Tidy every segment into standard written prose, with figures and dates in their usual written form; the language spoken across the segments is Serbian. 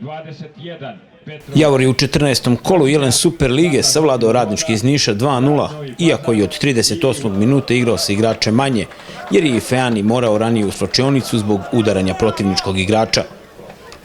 21. Javor je u 14. kolu Jelen Super lige savladao Radnički iz Niša 2:0, iako je od 38. minuta igrao sa igrače manje, jer je i Feani morao ranije u slačionicu zbog udaranja protivničkog igrača.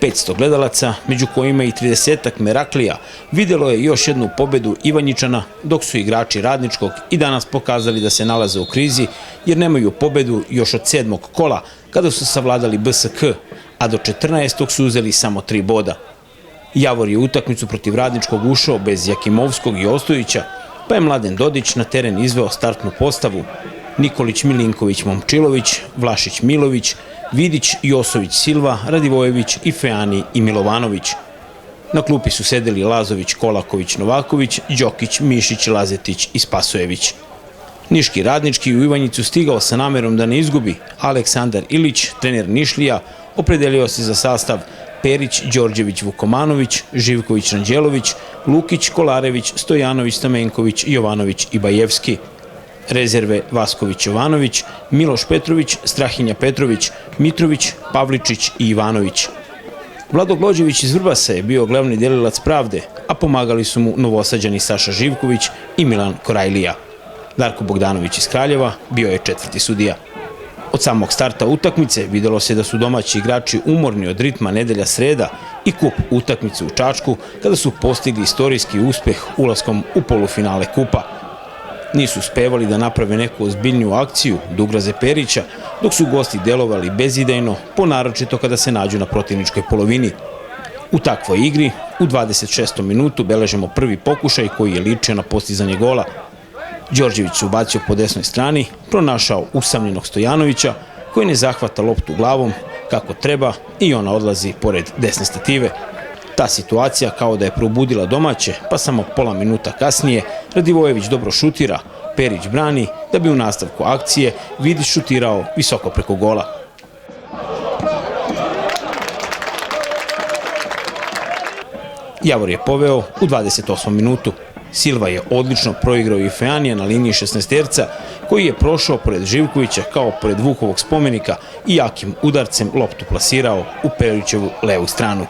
500 gledalaca, među kojima i 30-ak Meraklija, vidjelo je još jednu pobedu Ivanjičana, dok su igrači Radničkog i danas pokazali da se nalaze u krizi, jer nemaju pobedu još od 7. kola, kada su savladali BSK, a do 14. su uzeli samo 3 boda. Javor je utakmicu protiv Radničkog ušao bez Jakimovskog i Ostojića, pa je Mladen Dodić na teren izveo startnu postavu. Nikolić, Milinković, Momčilović, Vlašić, Milović, Vidić, Josović, Silva, Radivojević i Feani i Milovanović. Na klupi su sedeli Lazović, Kolaković, Novaković, Đokić, Mišić, Lazetić i Spasojević. Niški Radnički u Ivanjicu stigao sa namerom da ne izgubi. Aleksandar Ilić, trener Nišlija, opredelio se za sastav Perić, Đorđević, Vukomanović, Živković, Ranđelović, Lukić, Kolarević, Stojanović, Stamenković, Jovanović i Bajevski. Rezerve Vasković, Jovanović, Miloš Petrović, Strahinja Petrović, Mitrović, Pavličić i Ivanović. Vlado Glođević iz Vrbasa je bio glavni delilac pravde, a pomagali su mu novosađani Saša Živković i Milan Korajlija. Darko Bogdanović iz Kraljeva bio je 4. sudija. Od samog starta utakmice videlo se da su domaći igrači umorni od ritma nedelja-sreda i kup utakmice u Čačku, kada su postigli istorijski uspeh ulaskom u polufinale kupa. Nisu uspevali da naprave neku ozbiljniju akciju da ugroze Perića, dok su gosti delovali bezidejno, ponaročito kada se nađu na protivničkoj polovini. U takvoj igri, u 26. minutu beležemo prvi pokušaj koji je ličio na postizanje gola. Đorđević se ubacio po desnoj strani, pronašao usamljenog Stojanovića, koji ne zahvata loptu glavom kako treba i ona odlazi pored desne stative. Ta situacija kao da je probudila domaće, pa samo pola minuta kasnije Radivojević dobro šutira, Perić brani, da bi u nastavku akcije Vidić šutirao visoko preko gola. Javor je poveo u 28. minutu. Silva je odlično proigrao i Feanija na liniji 16-terca, koji je prošao pored Živkovića kao pored Vukovog spomenika i jakim udarcem loptu plasirao u Perićevu levu stranu.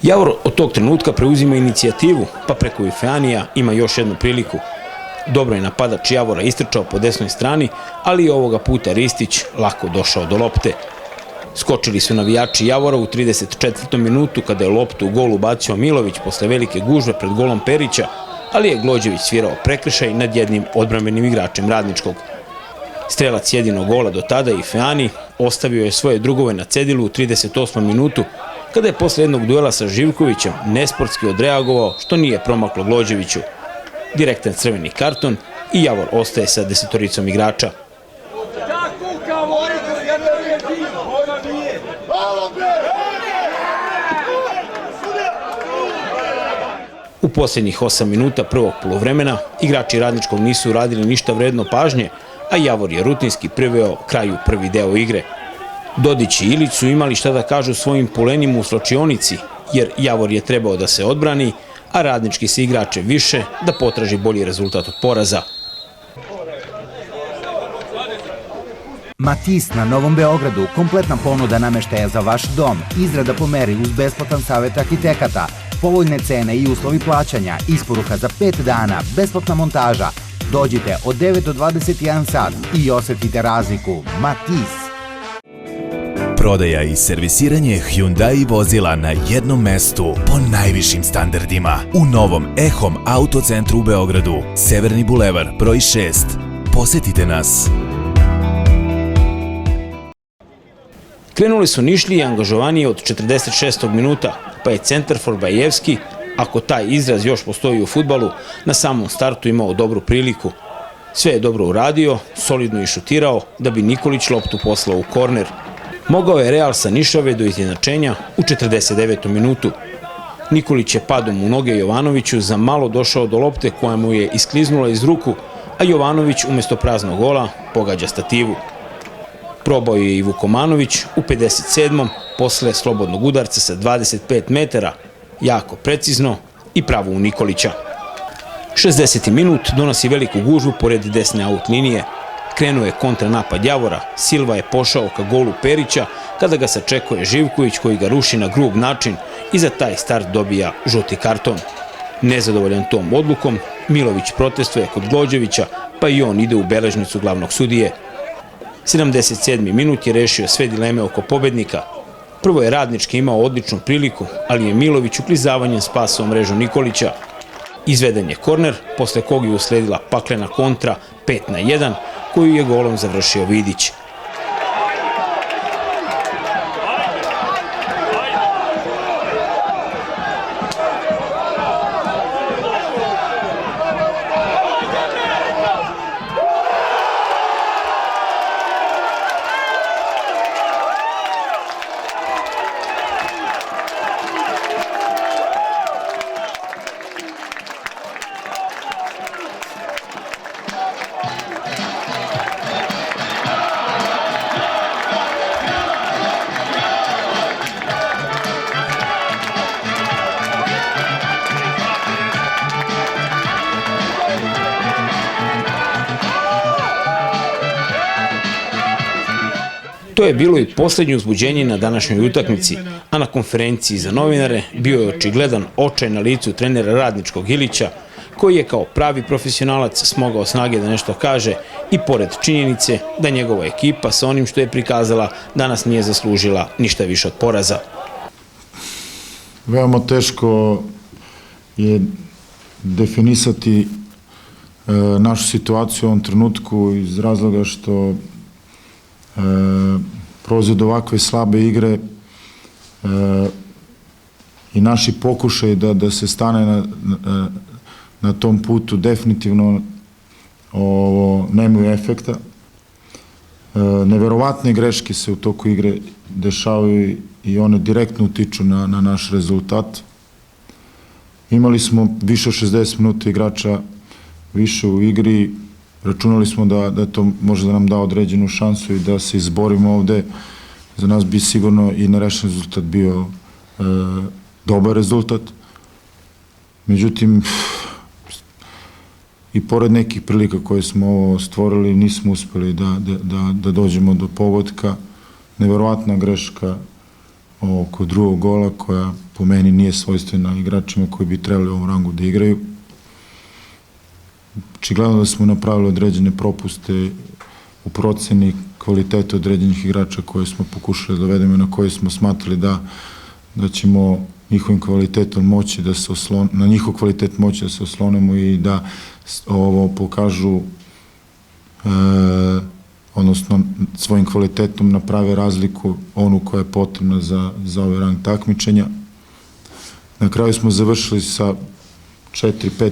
Javor od tog trenutka preuzima inicijativu, pa preko Feanija ima još jednu priliku. Dobro je napadač Javora istrčao po desnoj strani, ali i ovoga puta Ristić lako došao do lopte. Skočili su navijači Javora u 34. minutu kada je loptu u gol ubacio Milović posle velike gužve pred golom Perića, ali je Glođević svirao prekršaj nad jednim odbrambenim igračem Radničkog. Strelac jedinog gola do tada i Feani ostavio je svoje drugove na cedilu u 38. minutu, kada je posle jednog duela sa Živkovićem nesportski odreagovao, što nije promaklo Glođeviću. Direktan crveni karton i Javor ostaje sa 10 igrača. U posljednjih 8 minuta prvog poluvremena igrači Radničkog nisu uradili ništa vredno pažnje, a Javor je rutinski priveo kraju prvi deo igre. Dodić i Ilić su imali šta da kažu svojim polenima u slačionici, jer Javor je trebao da se odbrani, a Radnički se igrače više da potraži bolji rezultat od poraza. Matis na Novom Beogradu, kompletna ponuda nameštaja za vaš dom, izrada po meri uz besplatan savjet arhitekata, povoljne cene i uslovi plaćanja, isporuka za 5 dana, besplatna montaža. Dođite od 9 do 21 sat i osjetite razliku. Matis. Prodaja i servisiranje Hyundai vozila na jednom mestu po najvišim standardima u novom Ehom autocentru u Beogradu. Severni bulevar, broj 6. Posetite nas. Krenuli su Nišlije angažovanije od 46. minuta, pa je centarfor Bajevski, ako taj izraz još postoji u fudbalu, na samom startu imao dobru priliku. Sve je dobro uradio, solidno i šutirao, da bi Nikolić loptu poslao u korner. Mogao je Real sa Nišave do izjednačenja u 49. minutu. Nikolić je padom u noge Jovanoviću za malo došao do lopte koja mu je iskliznula iz ruku, a Jovanović umjesto praznog gola pogađa stativu. Probao je i Vukomanović u 57. posle slobodnog udarca sa 25 metara, jako precizno i pravo u Nikolića. 60. minut donosi veliku gužvu pored desne aut linije. Krenuo je kontranapad Javora, Silva je pošao ka golu Perića kada ga sačekuje Živković koji ga ruši na grub način i za taj start dobija žuti karton. Nezadovoljan tom odlukom, Milović protestuje kod Glođevića pa i on ide u beležnicu glavnog sudije. 77. minut je rešio sve dileme oko pobednika. Prvo je Radnički imao odličnu priliku, ali je Milović uklizavanjem spasao mrežu Nikolića. Izveden je korner, posle kog je usledila paklena kontra 5-1, koju je golom završio Vidić. To je bilo i posljednje uzbuđenje na današnjoj utakmici, a na konferenciji za novinare bio je očigledan očaj na licu trenera Radničkog Ilića, koji je kao pravi profesionalac smogao snage da nešto kaže i pored činjenice da njegova ekipa sa onim što je prikazala danas nije zaslužila ništa više od poraza. Veoma teško je definisati našu situaciju u ovom trenutku iz razloga što prolazi od ovakve slabe igre i naši pokušaj da se stane na tom putu definitivno nemaju efekta. Neverovatne greške se u toku igre dešavaju i one direktno utiču na naš rezultat. Imali smo više od 60 minuta igrača više u igri. Računali smo da to može da nam da određenu šansu i da se izborimo ovde. Za nas bi sigurno i nerešen rezultat bio dobar rezultat. Međutim, i pored nekih prilika koje smo stvorili, nismo uspeli da dođemo do pogotka. Neverovatna greška oko drugog gola koja po meni nije svojstvena igračima koji bi trebali u ovom rangu da igraju. Očigledno da smo napravili određene propuste u proceni kvalitete određenih igrača koje smo pokušali da dovedemo i na koje smo smatrali da ćemo njihovim kvalitetom moći da se na njihov kvalitet moći da se oslonemo i da ovo pokažu, odnosno svojim kvalitetom naprave razliku onu koja je potrebna za ovaj rang takmičenja. Na kraju smo završili sa 4-5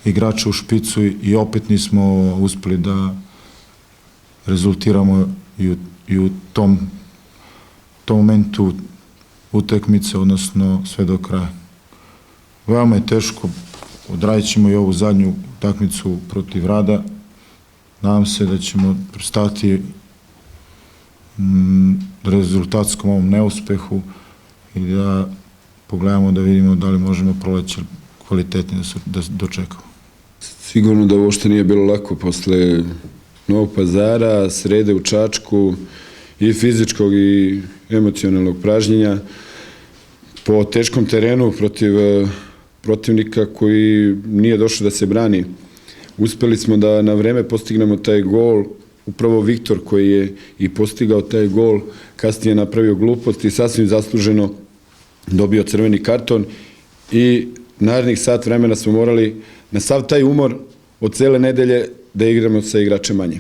igrača u špicu i opet nismo uspeli da rezultiramo i u tom momentu utakmice, odnosno sve do kraja. Veoma je teško, odradit ćemo i ovu zadnju utakmicu protiv Rada. Nadam se da ćemo stati rezultatskom ovom neuspehu i da pogledamo da vidimo da li možemo proleći kvalitetnije da dočekamo. Sigurno da uopšte nije bilo lako posle Novog Pazara, srede u Čačku i fizičkog i emocionalnog pražnjenja po teškom terenu protiv protivnika koji nije došao da se brani. Uspeli smo da na vreme postignemo taj gol, upravo Viktor koji je i postigao taj gol, kasnije napravio glupost i sasvim zasluženo dobio crveni karton i narednih sat vremena smo morali na sav taj umor od cele nedelje da igramo sa igračem manje.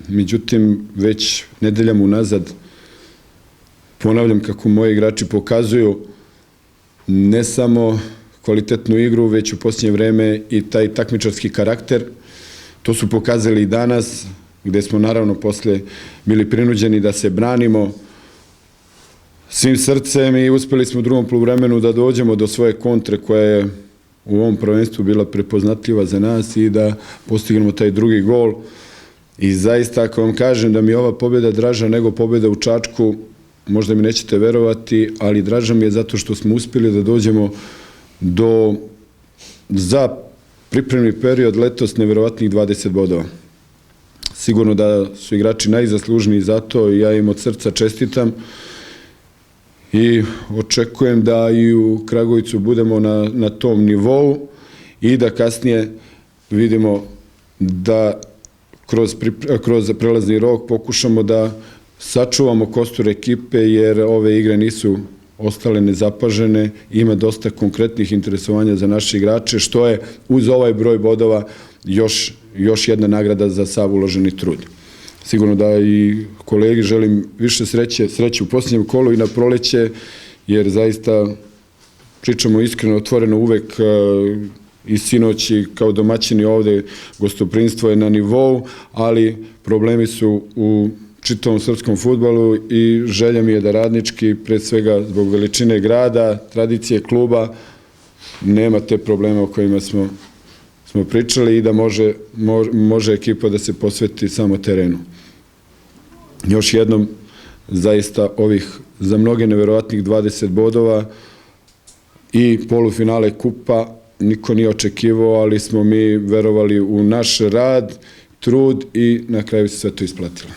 Međutim, već nedeljama unazad ponavljam kako moji igrači pokazuju ne samo kvalitetnu igru, već u posljednje vreme i taj takmičarski karakter. To su pokazali i danas, gde smo naravno posle bili prinuđeni da se branimo svim srcem i uspeli smo u drugom poluvremenu da dođemo do svoje kontre koja je u ovom prvenstvu bila prepoznatljiva za nas i da postignemo taj drugi gol. I zaista, ako vam kažem da mi je ova pobjeda draža nego pobjeda u Čačku, možda mi nećete verovati, ali draža mi je zato što smo uspjeli da dođemo za pripremni period letos neverovatnih 20 bodova. Sigurno da su igrači najzaslužniji za to i ja im od srca čestitam i očekujem da i u Kragujevcu budemo na tom nivou i da kasnije vidimo da kroz prelazni rok pokušamo da sačuvamo kostur ekipe, jer ove igre nisu ostale nezapažene, ima dosta konkretnih interesovanja za naše igrače, što je uz ovaj broj bodova još jedna nagrada za sav uloženi trud. Sigurno da i kolegi želim više sreće u posljednjem kolu i na proleće, jer zaista pričamo iskreno, otvoreno uvek i sinoć i kao domaćini ovde, gostoprinstvo je na nivou, ali problemi su u čitavom srpskom fudbalu i želja mi je da Radnički, pre svega zbog veličine grada, tradicije kluba, nema te probleme o kojima smo pričali i da može ekipa da se posveti samo terenu. Još jednom, zaista ovih za mnoge neverovatnih 20 bodova i polufinale kupa niko nije očekivao, ali smo mi verovali u naš rad, trud i na kraju se sve to isplatilo.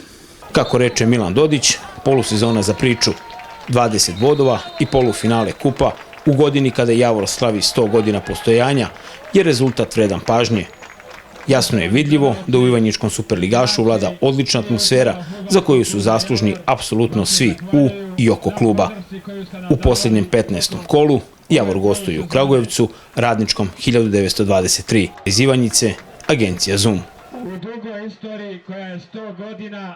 Kako reče Milan Dodić, polusezona za priču, 20 bodova i polufinale kupa u godini kada Javor slavi 100 godina postojanja je rezultat vredan pažnje. Jasno je vidljivo da u Ivanjičkom superligašu vlada odlična atmosfera za koju su zaslužni apsolutno svi u i oko kluba. U posljednjem 15. kolu Javor gostuje u Kragujevcu, Radničkom 1923. Iz Ivanjice, agencija Zoom. U dugoj istoriji koja je 100 godina